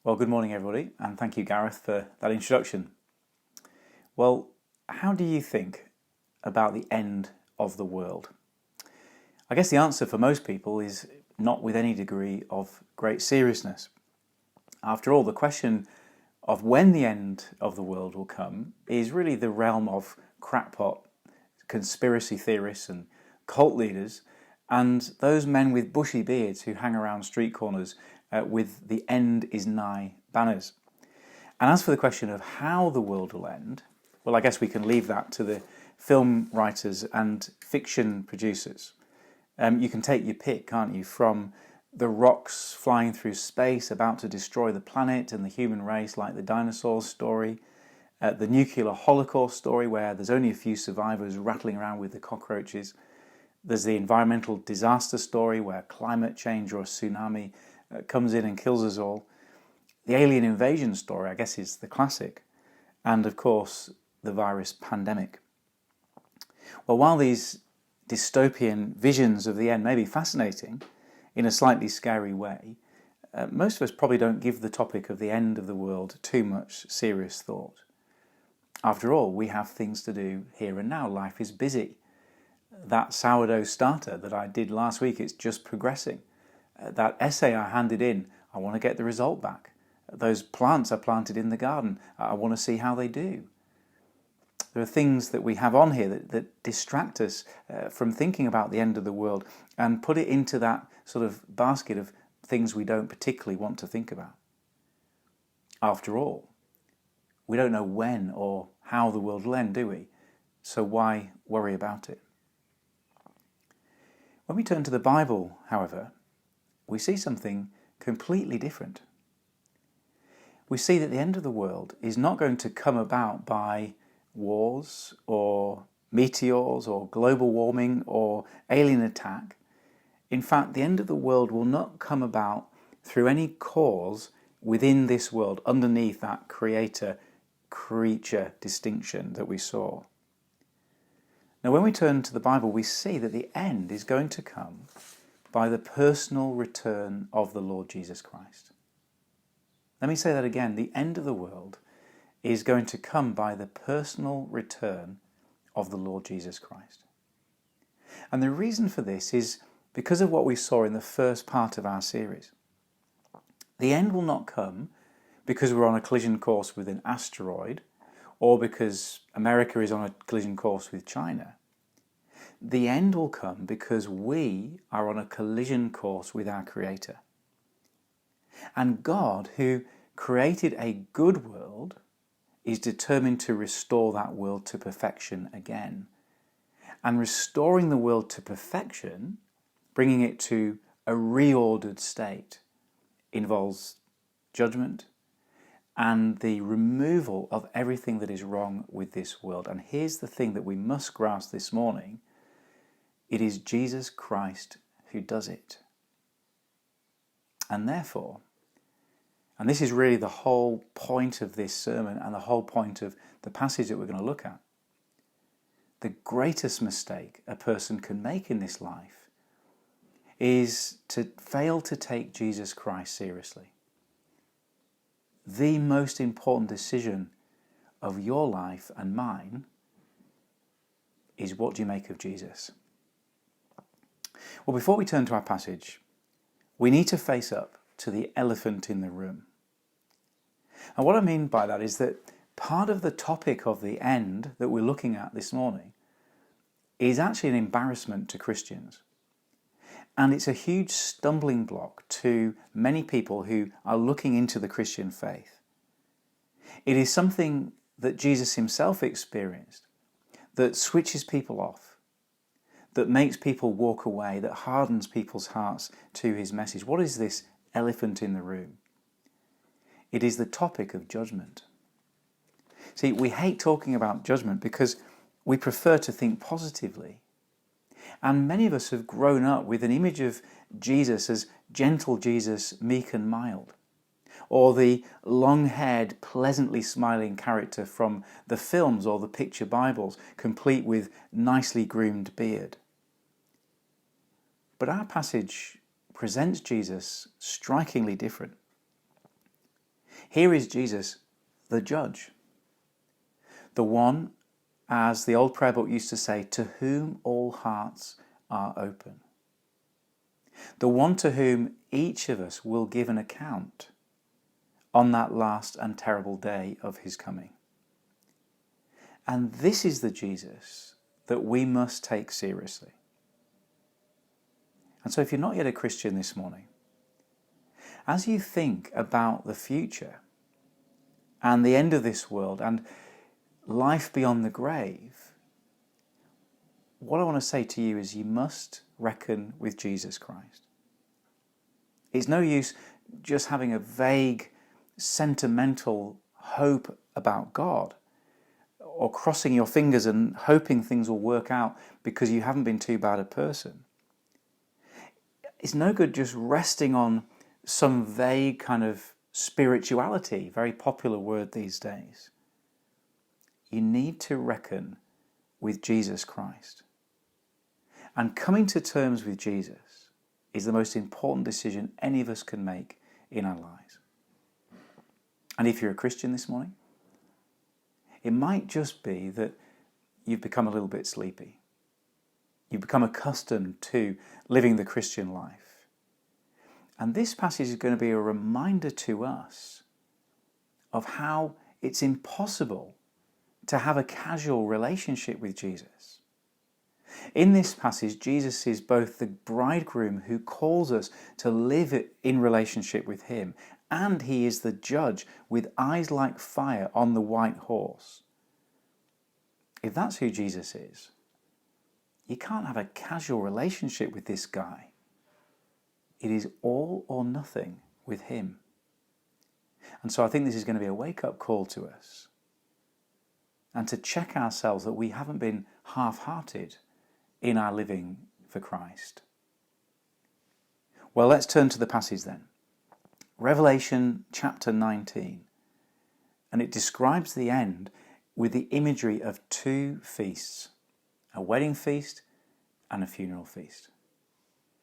Well, good morning, everybody, and thank you, Gareth, for that introduction. Well, how do you think about the end of the world? I guess the answer for most people is not with any degree of great seriousness. After all, the question of when the end of the world will come is really the realm of crackpot conspiracy theorists and cult leaders and those men with bushy beards who hang around street corners with the end is nigh banners. And as for the question of how the world will end, well, I guess we can leave that to the film writers and fiction producers. You can take your pick, can't you, from the rocks flying through space about to destroy the planet and the human race, like the dinosaurs story, the nuclear holocaust story where there's only a few survivors rattling around with the cockroaches. There's the environmental disaster story where climate change or a tsunami comes in and kills us all. The alien invasion story, I guess, is the classic. And of course, the virus pandemic. Well, while these dystopian visions of the end may be fascinating in a slightly scary way, most of us probably don't give the topic of the end of the world too much serious thought. After all, we have things to do here and now. Life is busy. That sourdough starter that I did last week, it's just progressing. That essay I handed in, I want to get the result back. Those plants I planted in the garden, I want to see how they do. There are things that we have on here that distract us from thinking about the end of the world and put it into that sort of basket of things we don't particularly want to think about. After all, we don't know when or how the world will end, do we? So why worry about it? When we turn to the Bible, however, we see something completely different. We see that the end of the world is not going to come about by wars or meteors or global warming or alien attack. In fact, the end of the world will not come about through any cause within this world, underneath that creator-creature distinction that we saw. Now, when we turn to the Bible, we see that the end is going to come by the personal return of the Lord Jesus Christ. Let me say that again. The end of the world is going to come by the personal return of the Lord Jesus Christ. And the reason for this is because of what we saw in the first part of our series. The end will not come because we're on a collision course with an asteroid or because America is on a collision course with China. The end will come because we are on a collision course with our Creator. And God, who created a good world, is determined to restore that world to perfection again. And restoring the world to perfection, bringing it to a reordered state, involves judgment and the removal of everything that is wrong with this world. And here's the thing that we must grasp this morning. It is Jesus Christ who does it. And therefore, and this is really the whole point of this sermon and the whole point of the passage that we're going to look at, the greatest mistake a person can make in this life is to fail to take Jesus Christ seriously. The most important decision of your life and mine is, what do you make of Jesus? Well, before we turn to our passage, we need to face up to the elephant in the room. And what I mean by that is that part of the topic of the end that we're looking at this morning is actually an embarrassment to Christians. And it's a huge stumbling block to many people who are looking into the Christian faith. It is something that Jesus himself experienced that switches people off, that makes people walk away, that hardens people's hearts to his message. What is this elephant in the room? It is the topic of judgment. See, we hate talking about judgment because we prefer to think positively. And many of us have grown up with an image of Jesus as gentle Jesus, meek and mild, or the long-haired, pleasantly smiling character from the films or the picture Bibles, complete with nicely groomed beard. But our passage presents Jesus strikingly different. Here is Jesus, the judge. The one, as the old prayer book used to say, to whom all hearts are open. The one to whom each of us will give an account on that last and terrible day of his coming. And this is the Jesus that we must take seriously. And so if you're not yet a Christian this morning, as you think about the future and the end of this world and life beyond the grave, what I want to say to you is you must reckon with Jesus Christ. It's no use just having a vague, sentimental hope about God, or crossing your fingers and hoping things will work out because you haven't been too bad a person. It's no good just resting on some vague kind of spirituality, very popular word these days. You need to reckon with Jesus Christ. And coming to terms with Jesus is the most important decision any of us can make in our lives. And if you're a Christian this morning, it might just be that you've become a little bit sleepy. You've become accustomed to living the Christian life. And this passage is going to be a reminder to us of how it's impossible to have a casual relationship with Jesus. In this passage, Jesus is both the bridegroom who calls us to live in relationship with him, and he is the judge with eyes like fire on the white horse. If that's who Jesus is, you can't have a casual relationship with this guy. It is all or nothing with him. And so I think this is going to be a wake-up call to us, and to check ourselves that we haven't been half-hearted in our living for Christ. Well, let's turn to the passage then. Revelation chapter 19. And it describes the end with the imagery of two feasts, a wedding feast and a funeral feast.